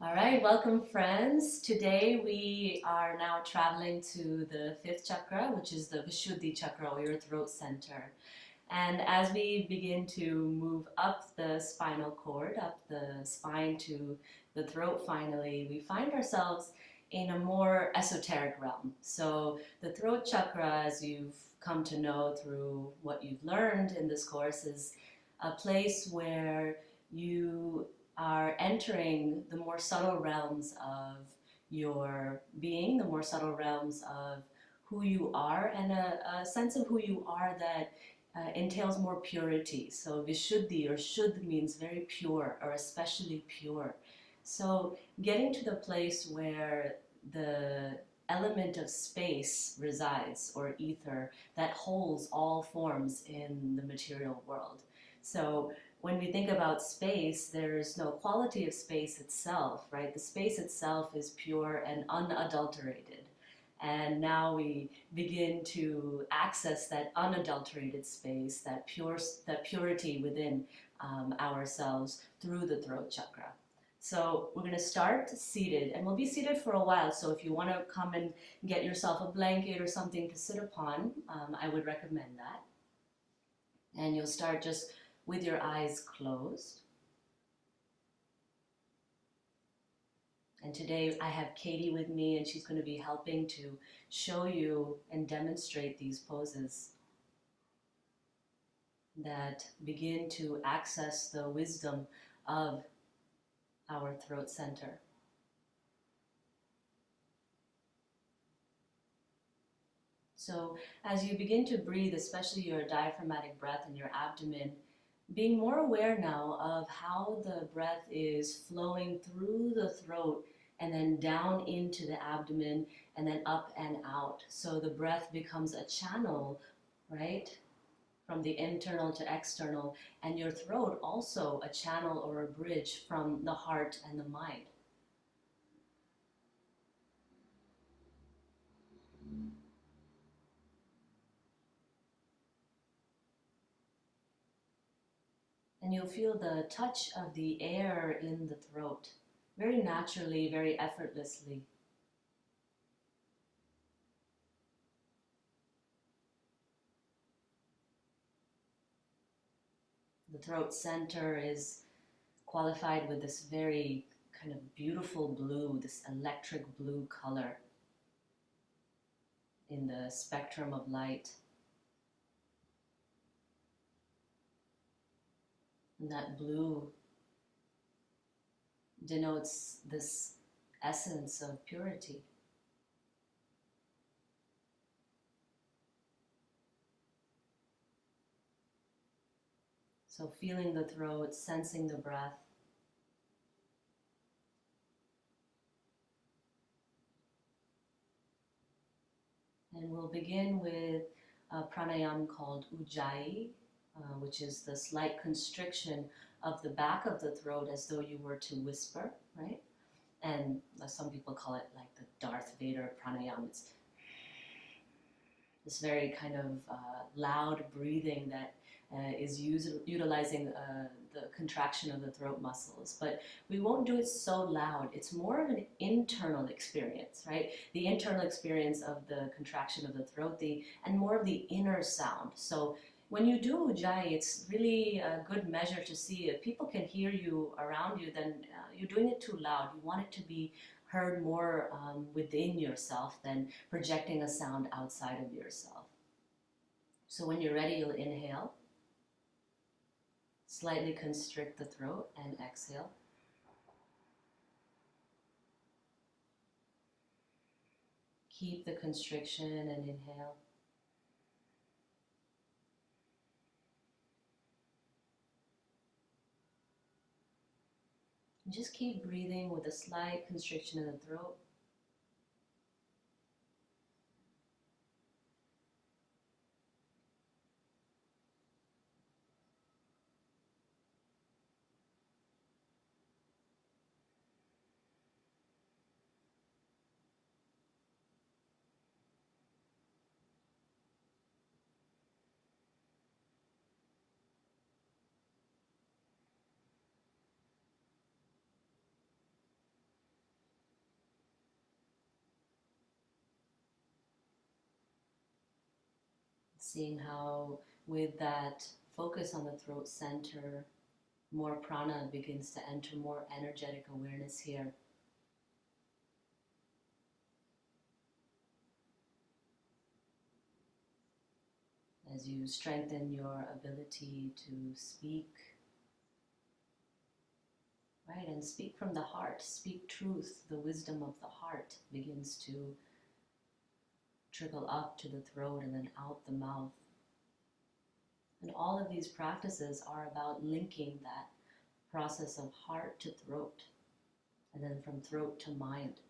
All right, welcome friends. Today we are now traveling to the fifth chakra, which is the Vishuddhi chakra, or your throat center. And as we begin to move up the spinal cord, up the spine to the throat finally, we find ourselves in a more esoteric realm. So the throat chakra, as you've come to know through what you've learned in this course, is a place where you are entering the more subtle realms of your being, the more subtle realms of who you are, and a sense of who you are that entails more purity. So Vishuddhi or Shuddh means very pure or especially pure. So getting to the place where the element of space resides, or ether, that holds all forms in the material world. So when we think about space, there's no quality of space itself, right? The space itself is pure and unadulterated. And now we begin to access that unadulterated space, that purity within ourselves through the throat chakra. So we're going to start seated, and we'll be seated for a while. So if you want to come and get yourself a blanket or something to sit upon, I would recommend that. And you'll start just with your eyes closed. And today I have Katie with me, and she's going to be helping to show you and demonstrate these poses that begin to access the wisdom of our throat center. So as you begin to breathe, especially your diaphragmatic breath in your abdomen, being more aware now of how the breath is flowing through the throat and then down into the abdomen and then up and out. So the breath becomes a channel, right? From the internal to external, and your throat also a channel or a bridge from the heart and the mind. And you'll feel the touch of the air in the throat, very naturally, very effortlessly. The throat center is qualified with this very kind of beautiful blue, this electric blue color in the spectrum of light. And that blue denotes this essence of purity. So feeling the throat, sensing the breath. And we'll begin with a pranayama called ujjayi, which is the slight constriction of the back of the throat as though you were to whisper, right? And some people call it like the Darth Vader pranayama. It's this very kind of loud breathing that is utilizing the contraction of the throat muscles. But we won't do it so loud. It's more of an internal experience, right? The internal experience of the contraction of the throat, and more of the inner sound. So when you do ujjayi, it's really a good measure to see if people can hear you around you, then you're doing it too loud. You want it to be heard more within yourself than projecting a sound outside of yourself. So when you're ready, you'll inhale, slightly constrict the throat, and exhale. Keep the constriction and inhale. And just keep breathing with a slight constriction in the throat. Seeing how with that focus on the throat center, more prana begins to enter, more energetic awareness here. As you strengthen your ability to speak, right, and speak from the heart, speak truth, the wisdom of the heart begins to trickle up to the throat and then out the mouth. And all of these practices are about linking that process of heart to throat, and then from throat to mind.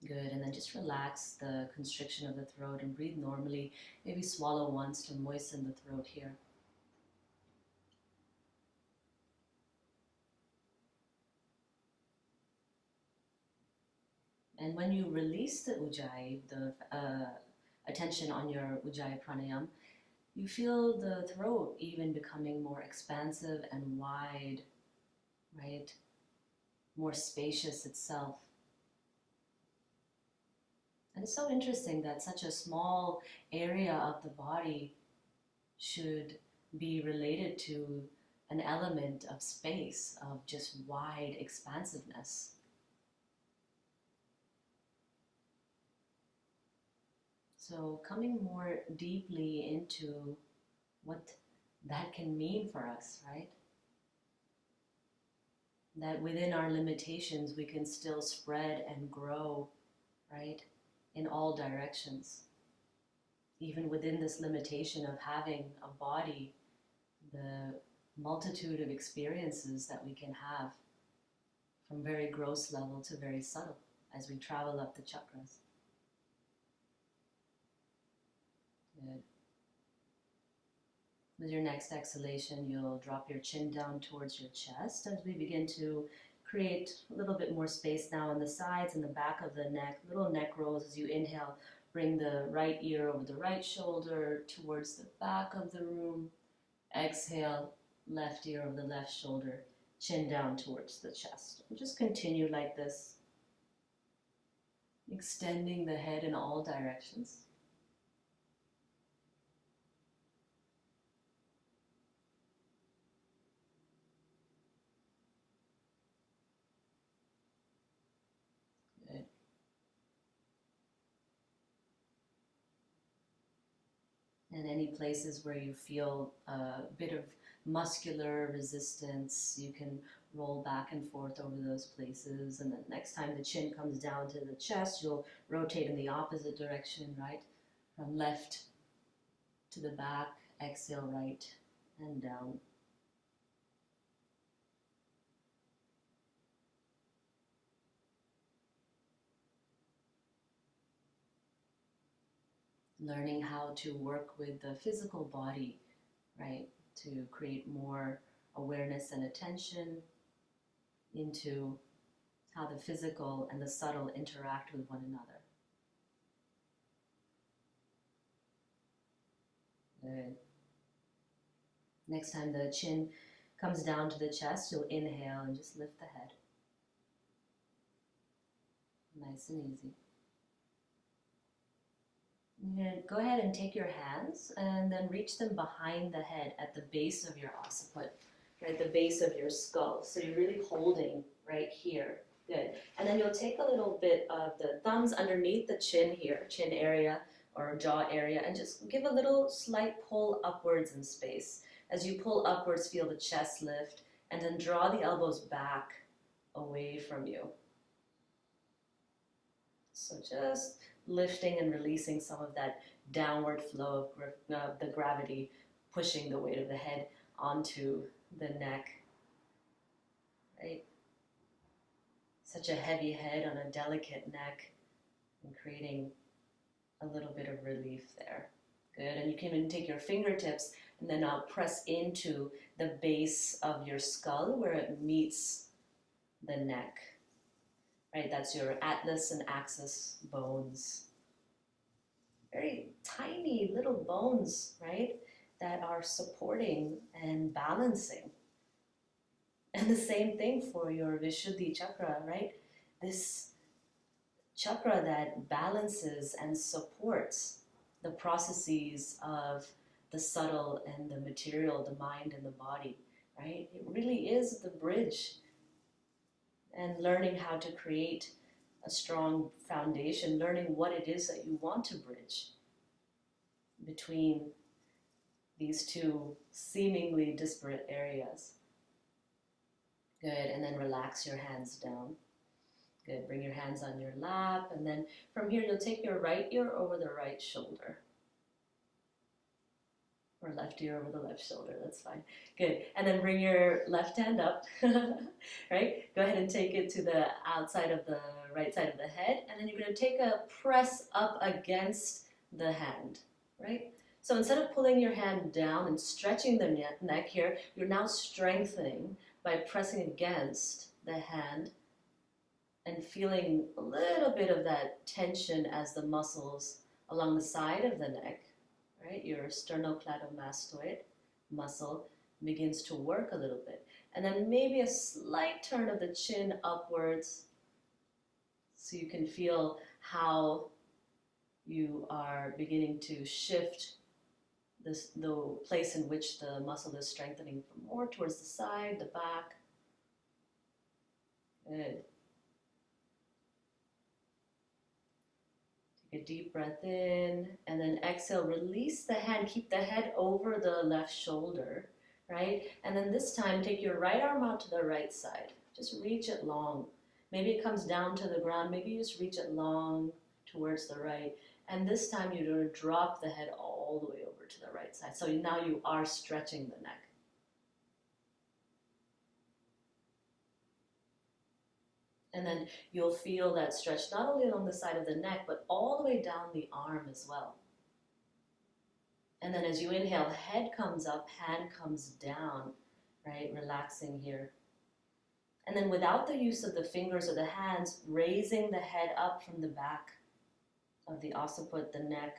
Good, and then just relax the constriction of the throat and breathe normally. Maybe swallow once to moisten the throat here. And when you release the ujjayi, the attention on your ujjayi pranayam, you feel the throat even becoming more expansive and wide, right? More spacious itself. And it's so interesting that such a small area of the body should be related to an element of space, of just wide expansiveness. So coming more deeply into what that can mean for us, right? That within our limitations we can still spread and grow, right? In all directions. Even within this limitation of having a body, the multitude of experiences that we can have from very gross level to very subtle as we travel up the chakras. Good. With your next exhalation, you'll drop your chin down towards your chest as we begin to create a little bit more space now on the sides and the back of the neck, little neck rolls as you inhale. Bring the right ear over the right shoulder towards the back of the room. Exhale, left ear over the left shoulder, chin down towards the chest. And just continue like this, extending the head in all directions. Good. And any places where you feel a bit of muscular resistance, you can roll back and forth over those places. And then next time the chin comes down to the chest, you'll rotate in the opposite direction, right? From left to the back, exhale right and down. Learning how to work with the physical body, right? To create more awareness and attention into how the physical and the subtle interact with one another. Good. Next time the chin comes down to the chest, you'll inhale and just lift the head. Nice and easy. You're going to go ahead and take your hands and then reach them behind the head at the base of your occiput, right, the base of your skull. So you're really holding right here. Good. And then you'll take a little bit of the thumbs underneath the chin here, chin area or jaw area, and just give a little slight pull upwards in space. As you pull upwards, feel the chest lift, and then draw the elbows back away from you. So just lifting and releasing some of that downward flow of the gravity, pushing the weight of the head onto the neck, right? Such a heavy head on a delicate neck, and creating a little bit of relief there. Good, and you can even take your fingertips and then press into the base of your skull where it meets the neck. Right, that's your atlas and axis bones. Very tiny little bones, right, that are supporting and balancing. And the same thing for your Vishuddhi chakra, right? This chakra that balances and supports the processes of the subtle and the material, the mind and the body, right? It really is the bridge, and learning how to create a strong foundation, learning what it is that you want to bridge between these two seemingly disparate areas. Good, and then relax your hands down. Good, bring your hands on your lap, and then from here you'll take your right ear over the right shoulder. Or left ear over the left shoulder, that's fine. Good, and then bring your left hand up, right? Go ahead and take it to the outside of the right side of the head, and then you're gonna take a press up against the hand, right? So instead of pulling your hand down and stretching the neck here, you're now strengthening by pressing against the hand and feeling a little bit of that tension as the muscles along the side of the neck, right, your sternocleidomastoid muscle begins to work a little bit. And then maybe a slight turn of the chin upwards so you can feel how you are beginning to shift the place in which the muscle is strengthening from more towards the side, the back. Good. Take a deep breath in, and then exhale, release the hand, keep the head over the left shoulder, right? And then this time, take your right arm out to the right side. Just reach it long. Maybe it comes down to the ground, maybe you just reach it long towards the right. And this time you're going to drop the head all the way over to the right side. So now you are stretching the neck. And then you'll feel that stretch not only along the side of the neck, but all the way down the arm as well. And then as you inhale, head comes up, hand comes down, right? Relaxing here. And then without the use of the fingers or the hands, raising the head up from the back of the occiput, the neck.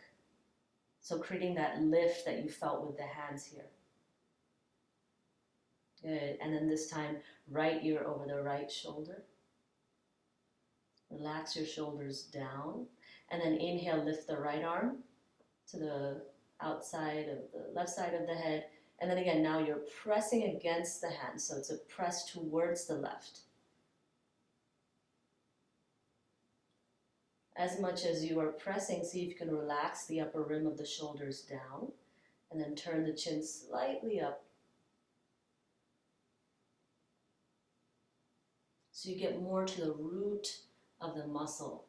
So creating that lift that you felt with the hands here. Good. And then this time, right ear over the right shoulder. Relax your shoulders down. And then inhale, lift the right arm to the outside of the left side of the head. And then again, now you're pressing against the hand. So it's a press towards the left. As much as you are pressing, see if you can relax the upper rim of the shoulders down. And then turn the chin slightly up. So you get more to the root of the muscle.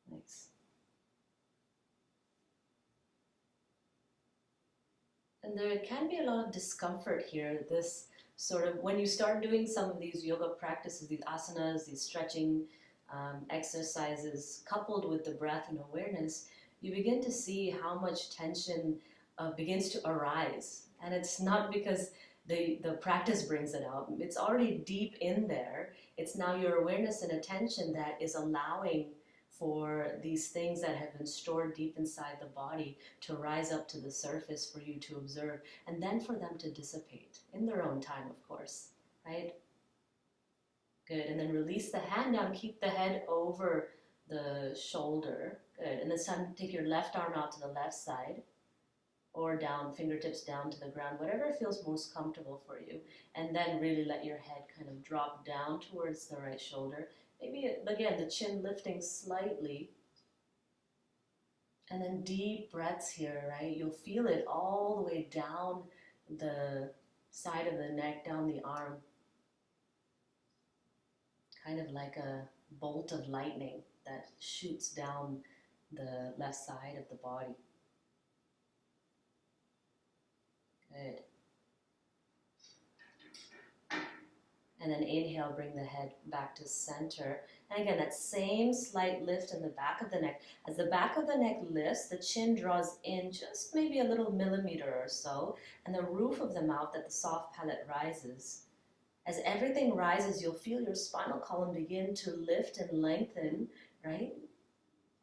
Nice. And there can be a lot of discomfort here. This sort of, when you start doing some of these yoga practices, these asanas, these stretching exercises, coupled with the breath and awareness, you begin to see how much tension begins to arise. And it's not because the practice brings it out. It's already deep in there. It's now your awareness and attention that is allowing for these things that have been stored deep inside the body to rise up to the surface for you to observe, and then for them to dissipate in their own time, of course, right? Good, and then release the hand down, keep the head over the shoulder. Good, and this time take your left arm out to the left side, or down, fingertips down to the ground, whatever feels most comfortable for you. And then really let your head kind of drop down towards the right shoulder. Maybe, again, the chin lifting slightly. And then deep breaths here, right? You'll feel it all the way down the side of the neck, down the arm. Kind of like a bolt of lightning that shoots down the left side of the body. Good. And then inhale, bring the head back to center. And again, that same slight lift in the back of the neck. As the back of the neck lifts, the chin draws in just maybe a little millimeter or so, and the roof of the mouth, that the soft palate rises. As everything rises, you'll feel your spinal column begin to lift and lengthen, right?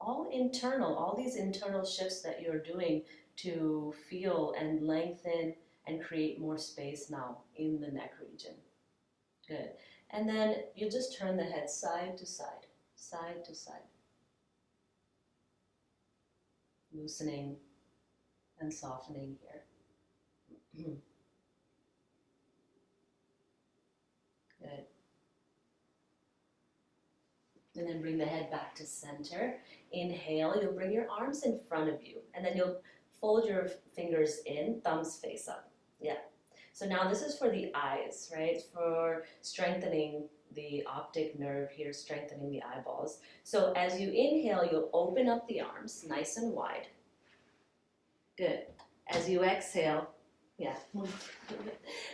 All internal, all these internal shifts that you're doing to feel and lengthen and create more space now in the neck region. Good. And then you just turn the head side to side, side to side, loosening and softening here. Good. And then bring the head back to center. Inhale, you'll bring your arms in front of you, and then you'll fold your fingers in, thumbs face up. Yeah. So now this is for the eyes, right? For strengthening the optic nerve here, strengthening the eyeballs. So as you inhale, you'll open up the arms nice and wide. Good. As you exhale, yeah.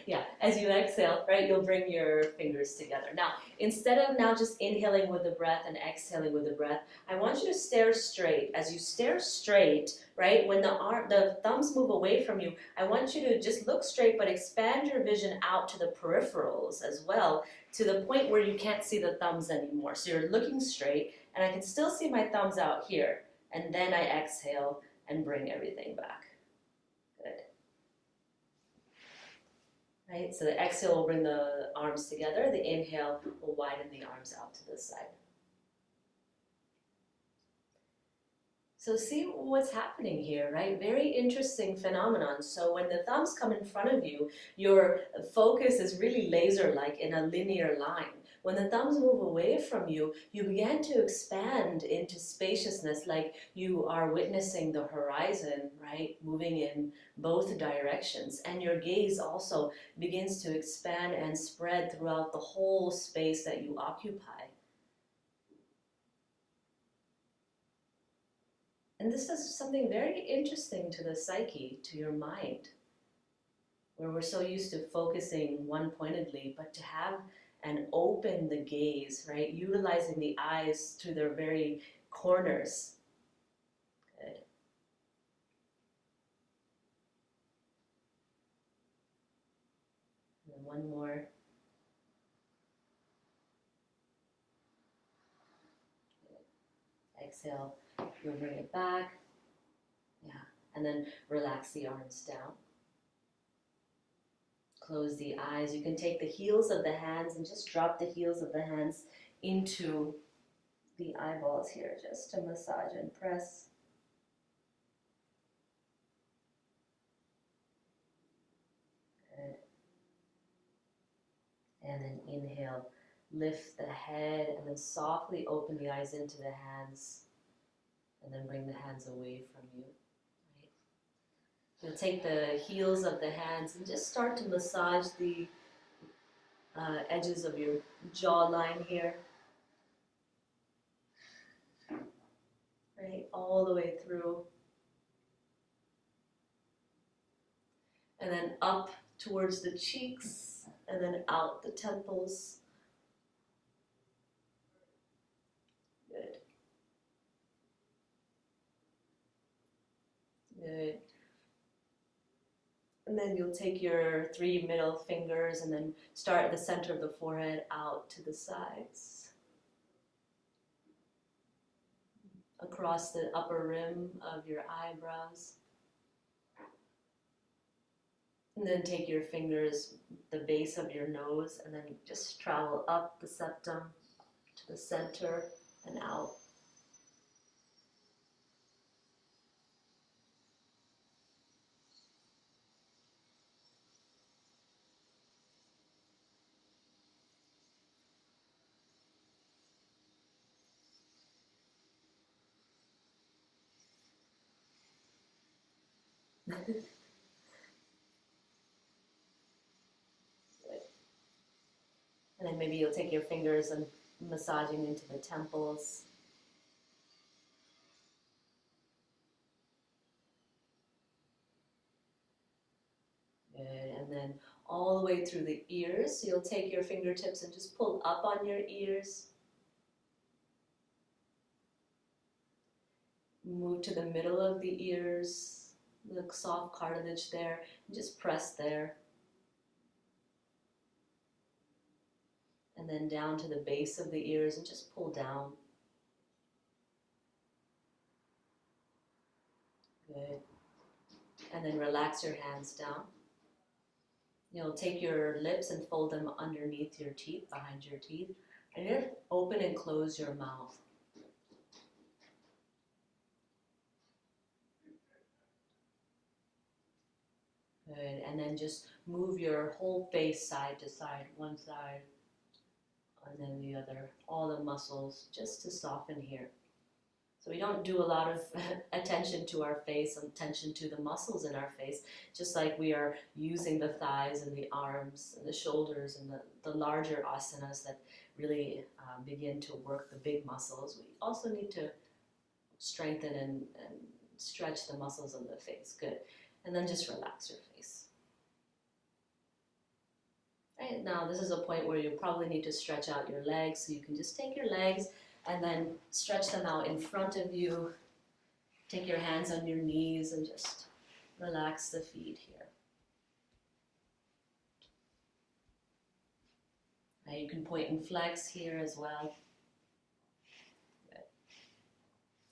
Yeah, as you exhale, right, you'll bring your fingers together. Now, instead of now just inhaling with the breath and exhaling with the breath, I want you to stare straight. As you stare straight, right, when the thumbs move away from you, I want you to just look straight but expand your vision out to the peripherals as well, to the point where you can't see the thumbs anymore. So you're looking straight, and I can still see my thumbs out here. And then I exhale and bring everything back. Good. Right, so the exhale will bring the arms together, the inhale will widen the arms out to the side. So see what's happening here, right? Very interesting phenomenon. So when the thumbs come in front of you, your focus is really laser-like in a linear line. When the thumbs move away from you, you begin to expand into spaciousness, like you are witnessing the horizon, right? Moving in both directions. And your gaze also begins to expand and spread throughout the whole space that you occupy. And this does something very interesting to the psyche, to your mind, where we're so used to focusing one-pointedly, but to have and open the gaze, right? Utilizing the eyes to their very corners. Good. And then one more. Good. Exhale, you'll bring it back. Yeah, and then relax the arms down. Close the eyes. You can take the heels of the hands and just drop the heels of the hands into the eyeballs here, just to massage and press. Good. And then inhale, lift the head, and then softly open the eyes into the hands, and then bring the hands away from you. You'll take the heels of the hands and just start to massage the edges of your jawline here. Right, all the way through. And then up towards the cheeks, and then out the temples. Good. Good. And then you'll take your 3 middle fingers and then start at the center of the forehead out to the sides. Across the upper rim of your eyebrows. And then take your fingers, the base of your nose, and then just travel up the septum to the center and out. And then maybe you'll take your fingers and massaging into the temples. Good. And then all the way through the ears. So you'll take your fingertips and just pull up on your ears. Move to the middle of the ears, the soft cartilage there, and just press there. And then down to the base of the ears and just pull down. Good. And then relax your hands down. You'll take your lips and fold them underneath your teeth, behind your teeth. And you're gonna open and close your mouth. Good. And then just move your whole face side to side, one side and then the other, all the muscles, just to soften here. So we don't do a lot of attention to our face, attention to the muscles in our face, just like we are using the thighs and the arms and the shoulders and the larger asanas that really begin to work the big muscles. We also need to strengthen and stretch the muscles of the face. Good. And then just relax your face. Right, now this is a point where you probably need to stretch out your legs, so you can just take your legs and then stretch them out in front of you. Take your hands on your knees and just relax the feet here. Now you can point and flex here as well. Good.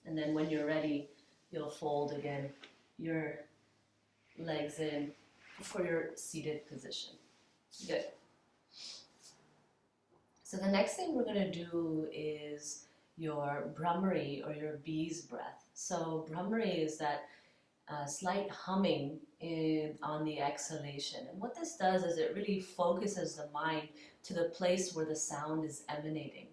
And then when you're ready, you'll fold again your legs in for your seated position. Good. So the next thing we're going to do is your Brahmari, or your bee's breath. So Brahmari is that slight humming on the exhalation. And what this does is it really focuses the mind to the place where the sound is emanating,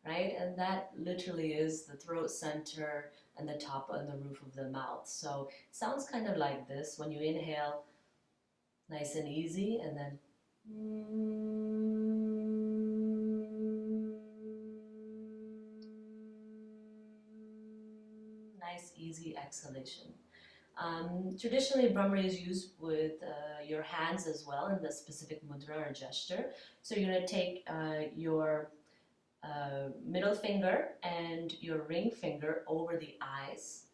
right? And that literally is the throat center and the top and the roof of the mouth. So it sounds kind of like this. When you inhale, nice and easy, and then nice, easy exhalation. Traditionally, Brahmari is used with your hands as well in the specific mudra or gesture. So you're going to take your middle finger and your ring finger over the eyes,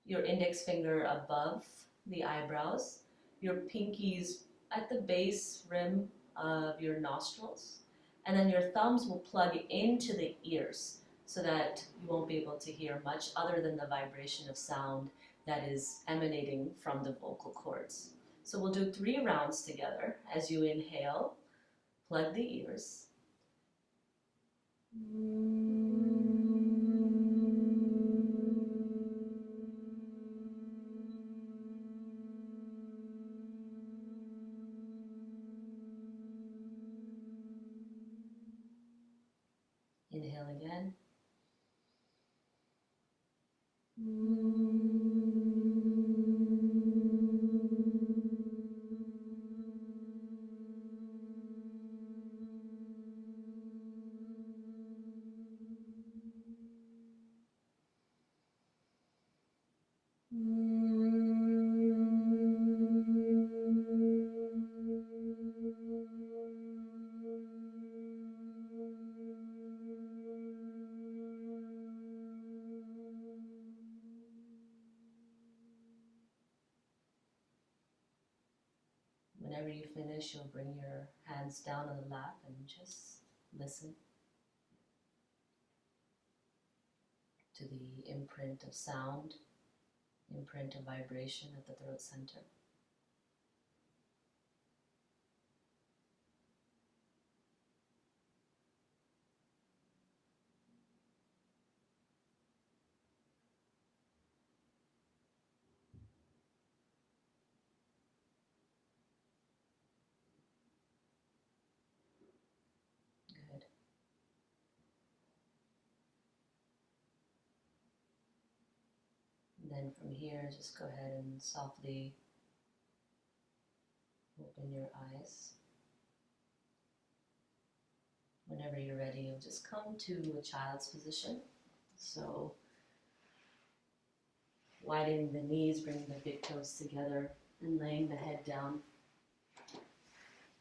your index finger above the eyebrows, your pinkies at the base rim of your nostrils, and then your thumbs will plug into the ears so that you won't be able to hear much other than the vibration of sound that is emanating from the vocal cords. So we'll do 3 rounds together. As you inhale, plug the ears. Inhale again. Whenever you finish, you'll bring your hands down on the lap and just listen to the imprint of sound, imprint of vibration at the throat center. Good. And then from here, just go ahead and softly open your eyes. Whenever you're ready, you'll just come to a child's position. So widening the knees, bringing the big toes together, and laying the head down.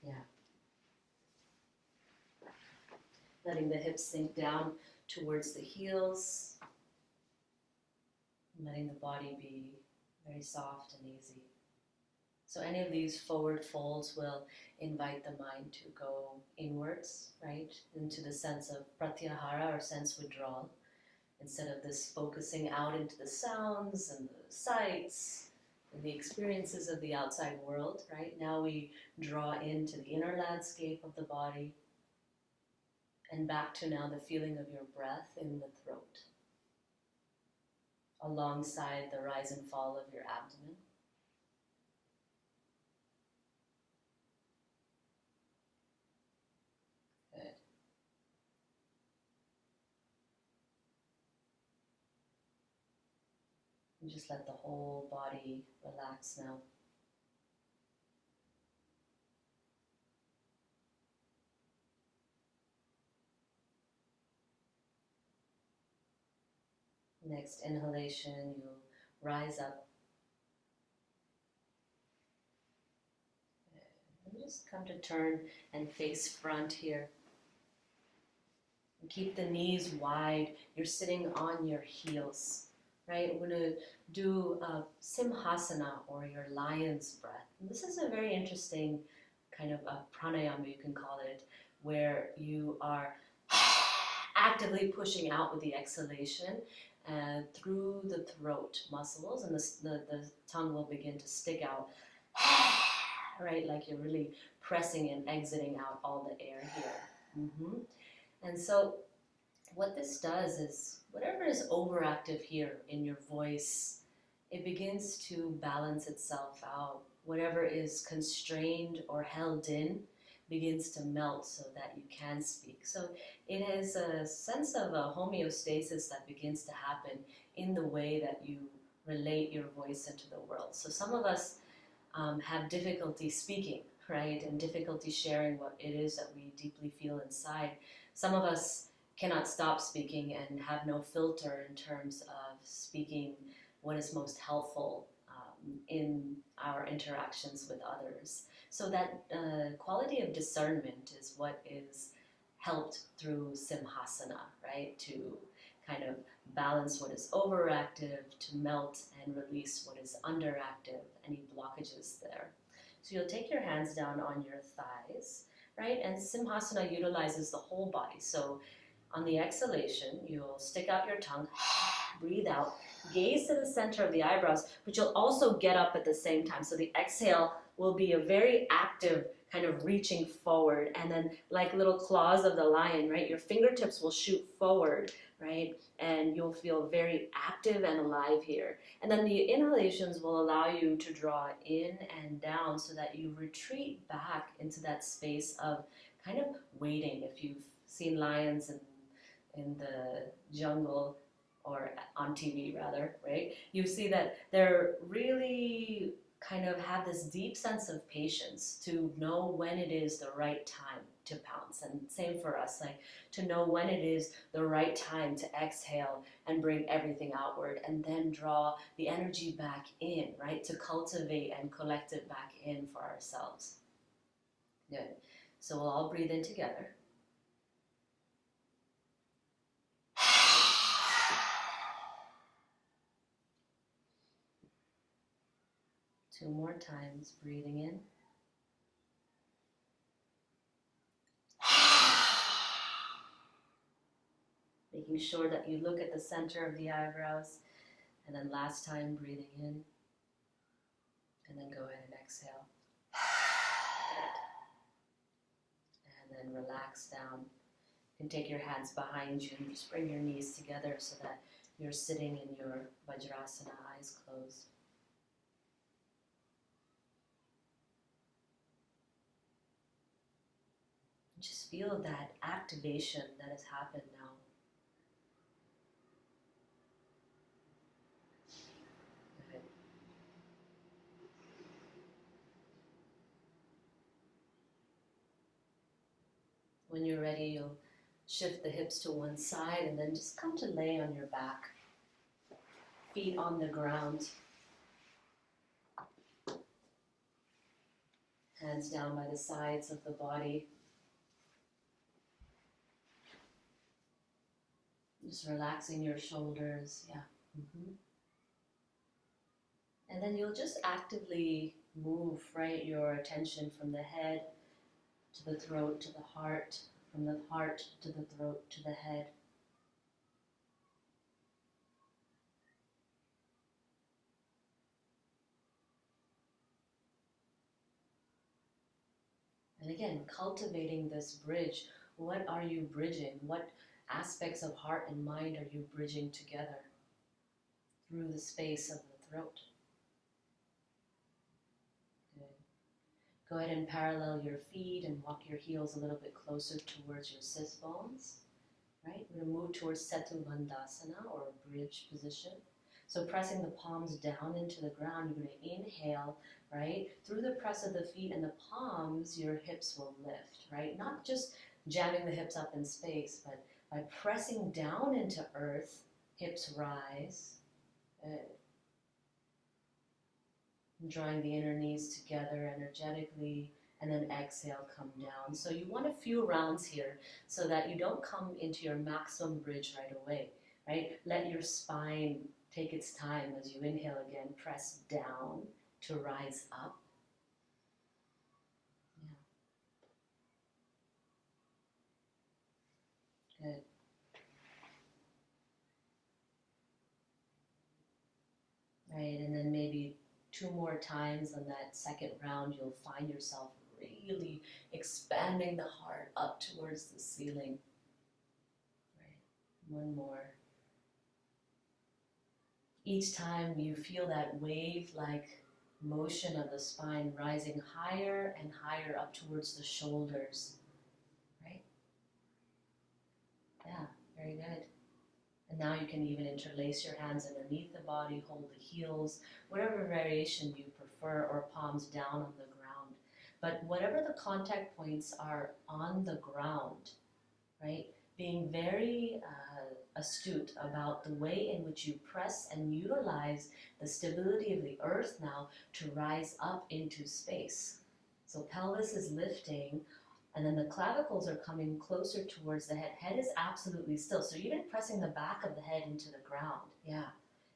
Yeah. Letting the hips sink down towards the heels. Letting the body be very soft and easy. So any of these forward folds will invite the mind to go inwards, right, into the sense of pratyahara, or sense withdrawal, instead of this focusing out into the sounds and the sights and the experiences of the outside world, right? Now we draw into the inner landscape of the body And back to now the feeling of your breath in the throat, alongside the rise and fall of your abdomen. Good. And just let the whole body relax now. Next inhalation, you'll rise up. And just come to turn and face front here. And keep the knees wide. You're sitting on your heels, right? We're going to do a simhasana, or your lion's breath. And this is a very interesting kind of a pranayama, you can call it, where you are actively pushing out with the exhalation through the throat muscles, and the tongue will begin to stick out, right? Like you're really pressing and exiting out all the air here. And so what this does is, whatever is overactive here in your voice, it begins to balance itself out. Whatever is constrained or held in begins to melt so that you can speak. So it is a sense of a homeostasis that begins to happen in the way that you relate your voice into the world. So some of us have difficulty speaking, right? And difficulty sharing what it is that we deeply feel inside. Some of us cannot stop speaking and have no filter in terms of speaking what is most helpful in our interactions with others. So that quality of discernment is what is helped through simhasana, right? To kind of balance what is overactive, to melt and release what is underactive, any blockages there. So you'll take your hands down on your thighs, right? And simhasana utilizes the whole body. So on the exhalation, you'll stick out your tongue, breathe out, gaze to the center of the eyebrows, but you'll also get up at the same time. So the exhale will be a very active kind of reaching forward, and then like little claws of the lion, right? Your fingertips will shoot forward, right? And you'll feel very active and alive here. And then the inhalations will allow you to draw in and down so that you retreat back into that space of kind of waiting. If you've seen lions in the jungle, or on TV rather, right? You see that they're really kind of have this deep sense of patience to know when it is the right time to pounce. And same for us, like to know when it is the right time to exhale and bring everything outward, and then draw the energy back in, right? To cultivate and collect it back in for ourselves. Good. So we'll all breathe in together. Two more times, breathing in. Making sure that you look at the center of the eyebrows. And then last time, breathing in. And then go ahead and exhale. And then relax down. You can take your hands behind you and just bring your knees together so that you're sitting in your Vajrasana, eyes closed. Just feel that activation that has happened now. Good. When you're ready, you'll shift the hips to one side and then just come to lay on your back. Feet on the ground. Hands down by the sides of the body. Just relaxing your shoulders, yeah. And then you'll just actively move, right, your attention from the head to the throat to the heart, from the heart to the throat to the head. And again, cultivating this bridge What are you bridging? What aspects of heart and mind are you bridging together through the space of the throat? Good. Go ahead and parallel your feet and walk your heels a little bit closer towards your sit bones. Right? We're going to move towards Setu Bandhasana, or bridge position. So pressing the palms down into the ground, you're going to inhale, right? Through the press of the feet and the palms, your hips will lift, right? Not just jamming the hips up in space, but by pressing down into earth, hips rise. Drawing the inner knees together energetically, and then exhale, come down. So you want a few rounds here so that you don't come into your maximum bridge right away, right? Let your spine take its time as you inhale again, press down to rise up. Yeah. Good. Right, and then maybe 2 more times on that second round, you'll find yourself really expanding the heart up towards the ceiling. Right, 1 more. Each time you feel that wave-like motion of the spine rising higher and higher up towards the shoulders, right? Yeah, very good. And now you can even interlace your hands underneath the body, hold the heels, whatever variation you prefer, or palms down on the ground. But whatever the contact points are on the ground, right? Being very astute about the way in which you press and utilize the stability of the earth now to rise up into space. So pelvis is lifting, and then the clavicles are coming closer towards the head. Head is absolutely still. So you're even pressing the back of the head into the ground. Yeah,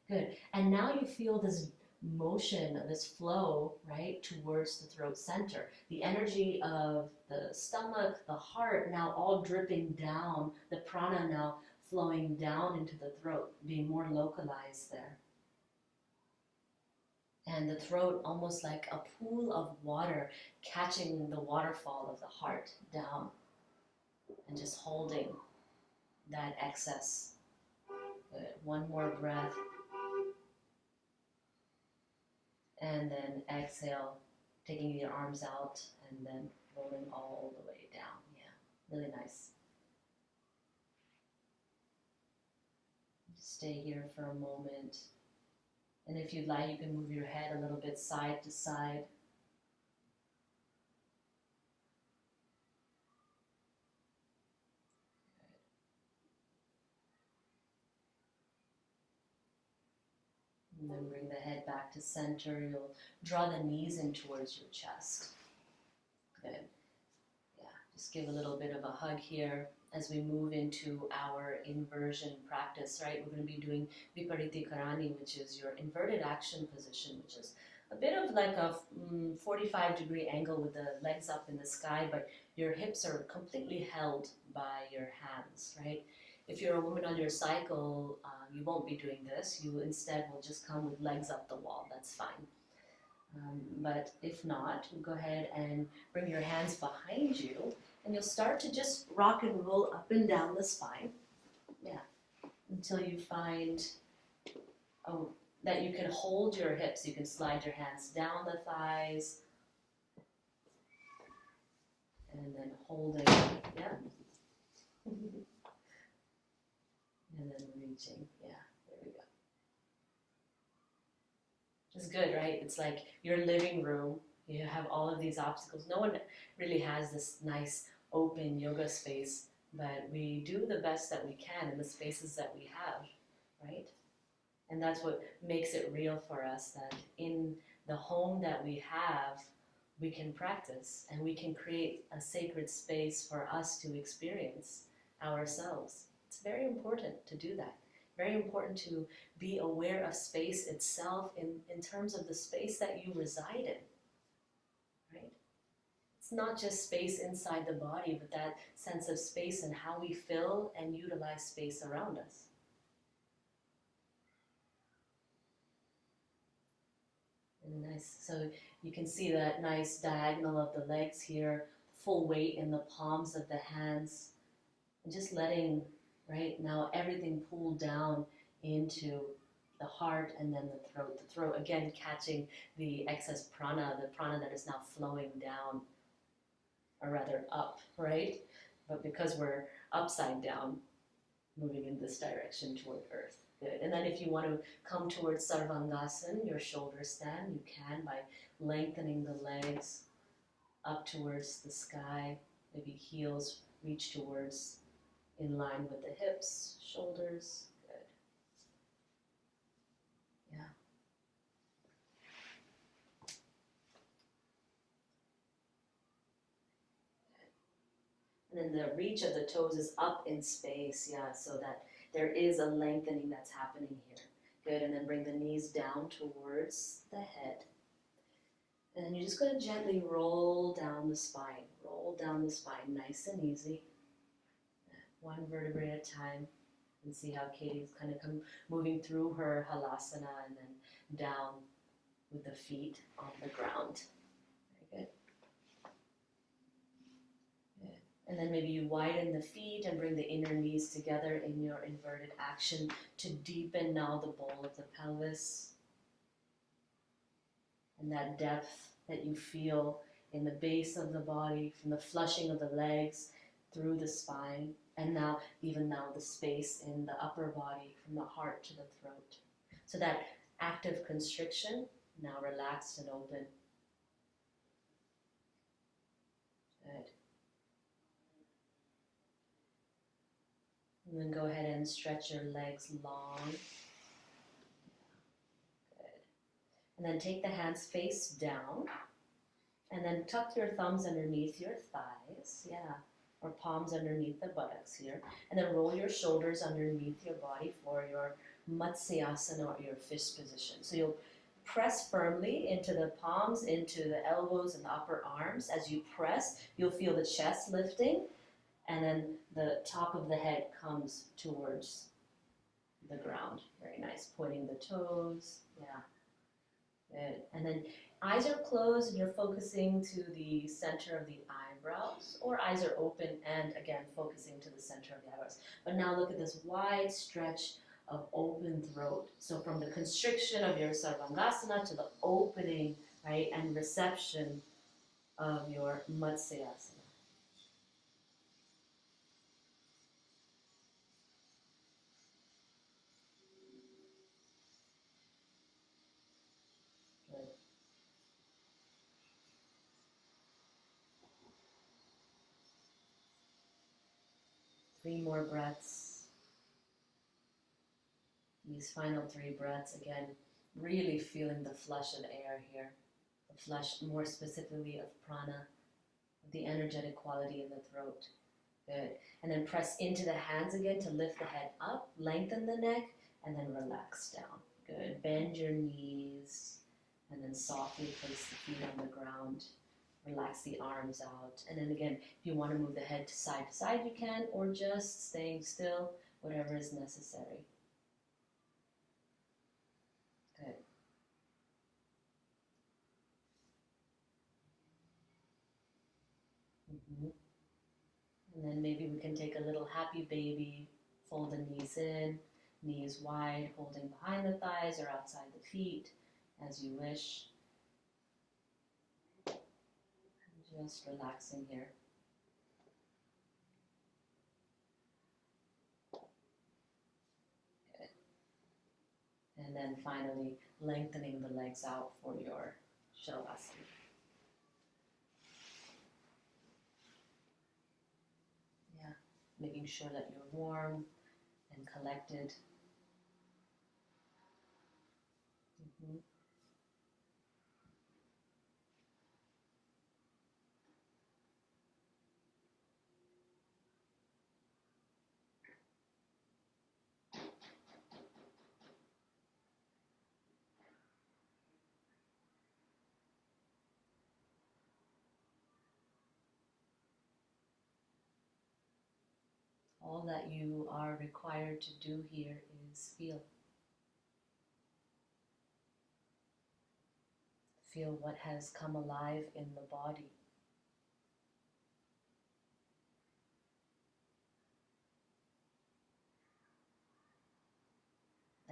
good. And now you feel this motion, this flow, right, towards the throat center. The energy of the stomach, the heart, now all dripping down, the prana now flowing down into the throat, being more localized there. And the throat almost like a pool of water catching the waterfall of the heart down and just holding that excess. Good. 1 more breath. And then exhale, taking your arms out and then rolling all the way down. Yeah, really nice. Stay here for a moment. And if you'd like, you can move your head a little bit side to side. And then bring the head back to center. You'll draw the knees in towards your chest. Good. Yeah, just give a little bit of a hug here as we move into our inversion practice, right? We're going to be doing Vipariti Karani, which is your inverted action position, which is a bit of like a 45-degree angle with the legs up in the sky, but your hips are completely held by your hands, right? If you're a woman on your cycle, you won't be doing this. You instead will just come with legs up the wall. That's fine. But if not, go ahead and bring your hands behind you, and you'll start to just rock and roll up and down the spine. Yeah, until you find that you can hold your hips. You can slide your hands down the thighs, and then holding, yeah. And then reaching, yeah, there we go. It's good, right? It's like your living room. You have all of these obstacles. No one really has this nice open yoga space, but we do the best that we can in the spaces that we have, right? And that's what makes it real for us, that in the home that we have, we can practice and we can create a sacred space for us to experience ourselves. It's very important to do that. Very important to be aware of space itself in terms of the space that you reside in, right? It's not just space inside the body, but that sense of space and how we fill and utilize space around us. And nice. So you can see that nice diagonal of the legs here, full weight in the palms of the hands, and just letting, right now, everything pull down into the heart and then the throat. The throat, again, catching the excess prana, the prana that is now flowing down, or rather up, right? But because we're upside down, moving in this direction toward earth. Good. And then if you want to come towards Sarvangasana, your shoulder stand, you can by lengthening the legs up towards the sky. Maybe heels reach towards in line with the hips, shoulders. Good. Yeah. And then the reach of the toes is up in space, yeah, so that there is a lengthening that's happening here. Good, and then bring the knees down towards the head. And then you're just going to gently roll down the spine. Roll down the spine, nice and easy. One vertebrae at a time. And see how Katie's kind of moving through her halasana and then down with the feet on the ground. Very good. And then maybe you widen the feet and bring the inner knees together in your inverted action to deepen now the bowl of the pelvis. And that depth that you feel in the base of the body, from the flushing of the legs through the spine, and now, even now, the space in the upper body from the heart to the throat. So that active constriction, now relaxed and open. Good. And then go ahead and stretch your legs long. Good. And then take the hands face down. And then tuck your thumbs underneath your thighs. Yeah. Or palms underneath the buttocks here. And then roll your shoulders underneath your body for your Matsyasana, or your fist position. So you'll press firmly into the palms, into the elbows and the upper arms. As you press, you'll feel the chest lifting, and then the top of the head comes towards the ground. Very nice. Pointing the toes. Yeah. Good. And then eyes are closed and you're focusing to the center of the eyebrows, or eyes are open and again focusing to the center of the eyebrows. But now look at this wide stretch of open throat. So from the constriction of your Sarvangasana to the opening, right, and reception of your Matsyasana. Good. 3 more breaths. These final 3 breaths, again, really feeling the flush of air here. The flush, more specifically, of prana, the energetic quality in the throat. Good. And then press into the hands again to lift the head up, lengthen the neck, and then relax down. Good. Bend your knees, and then softly place the feet on the ground. Relax the arms out. And then again, if you want to move the head to side, you can, or just staying still, whatever is necessary. Good. And then maybe we can take a little happy baby, fold the knees in, knees wide, holding behind the thighs or outside the feet, as you wish. And just relaxing here. Good. And then finally, lengthening the legs out for your Shavasana. Yeah, making sure that you're warm and collected. All that you are required to do here is feel. Feel what has come alive in the body.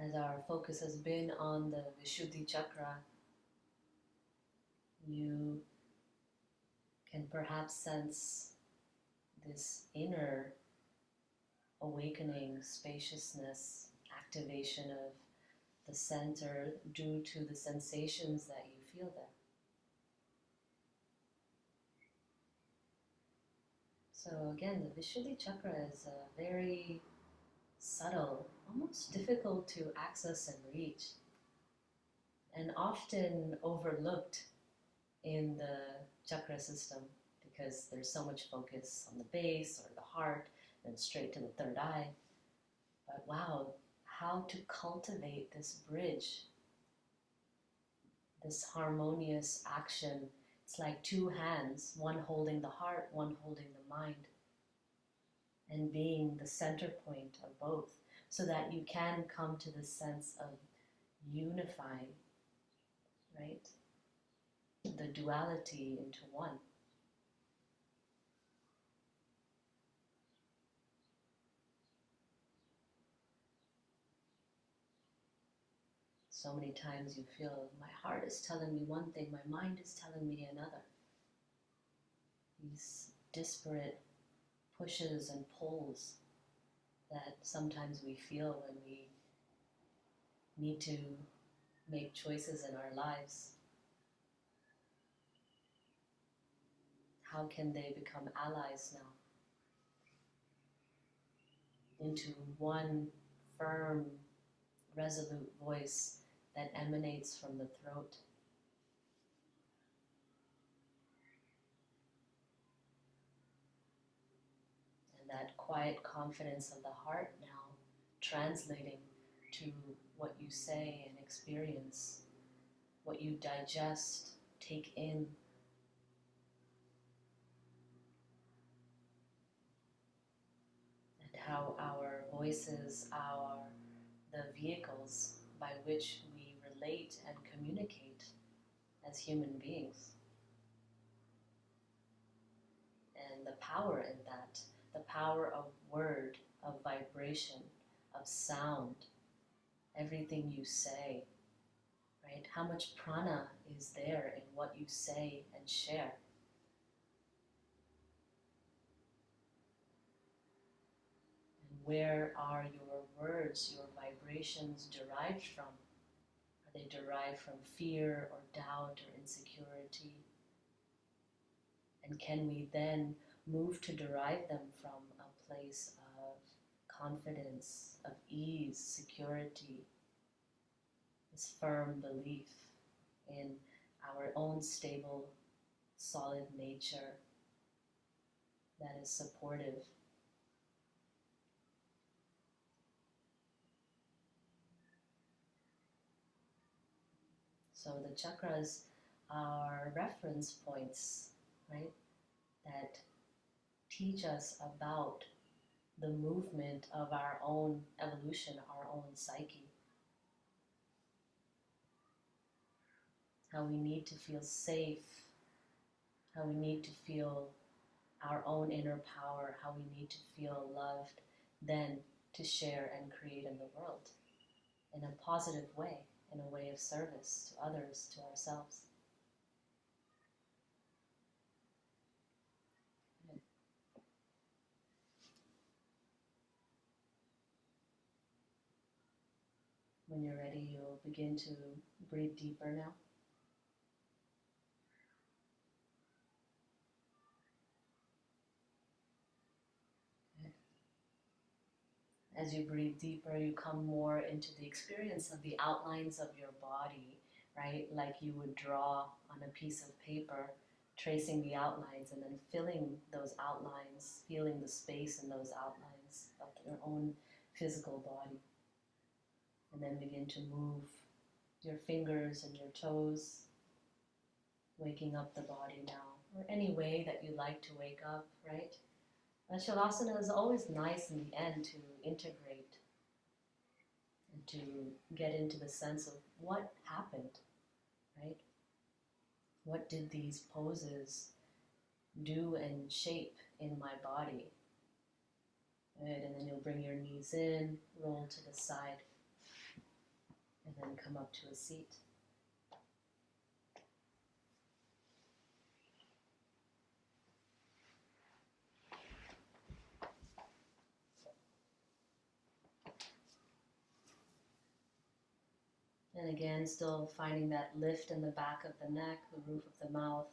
As our focus has been on the Vishuddhi Chakra, you can perhaps sense this inner awakening, spaciousness, activation of the center due to the sensations that you feel there. So again, the Vishuddhi Chakra is a very subtle, almost difficult to access and reach, and often overlooked in the chakra system because there's so much focus on the base or the heart and straight to the third eye. But wow, how to cultivate this bridge, this harmonious action. It's like two hands, one holding the heart, one holding the mind, and being the center point of both, so that you can come to the sense of unifying, right? The duality into one. So many times you feel, my heart is telling me one thing, my mind is telling me another. These disparate pushes and pulls that sometimes we feel when we need to make choices in our lives. How can they become allies now? Into one firm, resolute voice that emanates from the throat. And that quiet confidence of the heart now translating to what you say and experience, what you digest, take in. And how our voices are the vehicles by which we relate and communicate as human beings. And the power in that, the power of word, of vibration, of sound, everything you say, right? How much prana is there in what you say and share? And where are your words, your vibrations derived from? Are they derived from fear or doubt or insecurity? And can we then move to derive them from a place of confidence, of ease, security, this firm belief in our own stable, solid nature that is supportive? So the chakras are reference points, right, that teach us about the movement of our own evolution, our own psyche. How we need to feel safe, how we need to feel our own inner power, how we need to feel loved, then to share and create in the world in a positive way, in a way of service to others, to ourselves. When you're ready, you'll begin to breathe deeper now. As you breathe deeper, you come more into the experience of the outlines of your body, right? Like you would draw on a piece of paper, tracing the outlines and then filling those outlines, feeling the space in those outlines of your own physical body. And then begin to move your fingers and your toes, waking up the body now, or any way that you like to wake up, right? Shavasana is always nice in the end to integrate and to get into the sense of what happened, right? What did these poses do and shape in my body? Right? And then you'll bring your knees in, roll to the side. And then come up to a seat. And again, still finding that lift in the back of the neck, the roof of the mouth,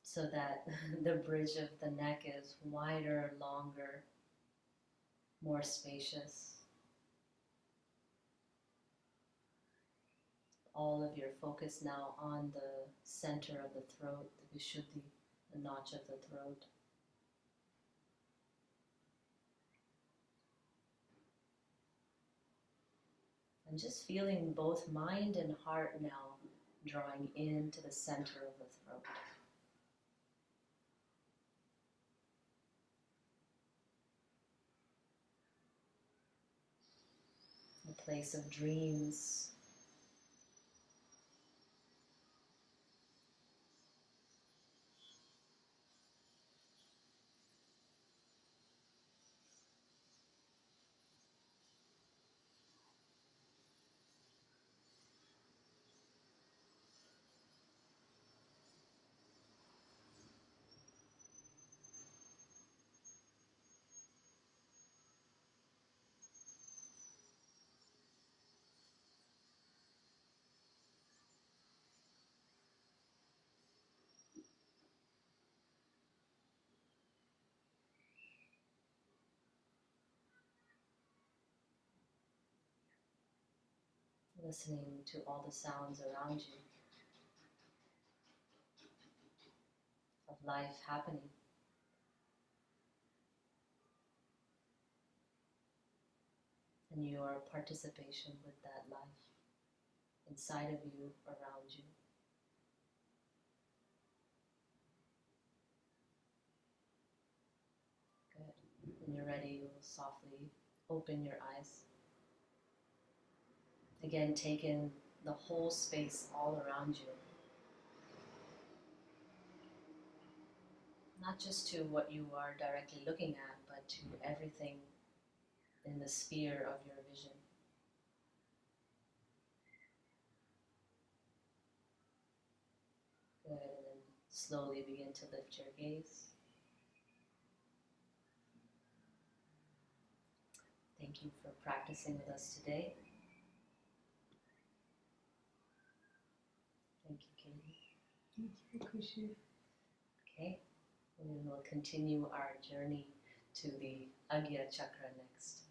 so that the bridge of the neck is wider, longer, more spacious. All of your focus now on the center of the throat, the Vishuddhi, the notch of the throat. And just feeling both mind and heart now drawing into the center of the throat. A place of dreams. Listening to all the sounds around you of life happening. And your participation with that life inside of you, around you. Good. When you're ready, you'll softly open your eyes. Again, take in the whole space all around you. Not just to what you are directly looking at, but to everything in the sphere of your vision. Good, and then slowly begin to lift your gaze. Thank you for practicing with us today. Thank you, Katie. Thank you, Kushi. Okay, we will continue our journey to the Agya Chakra next.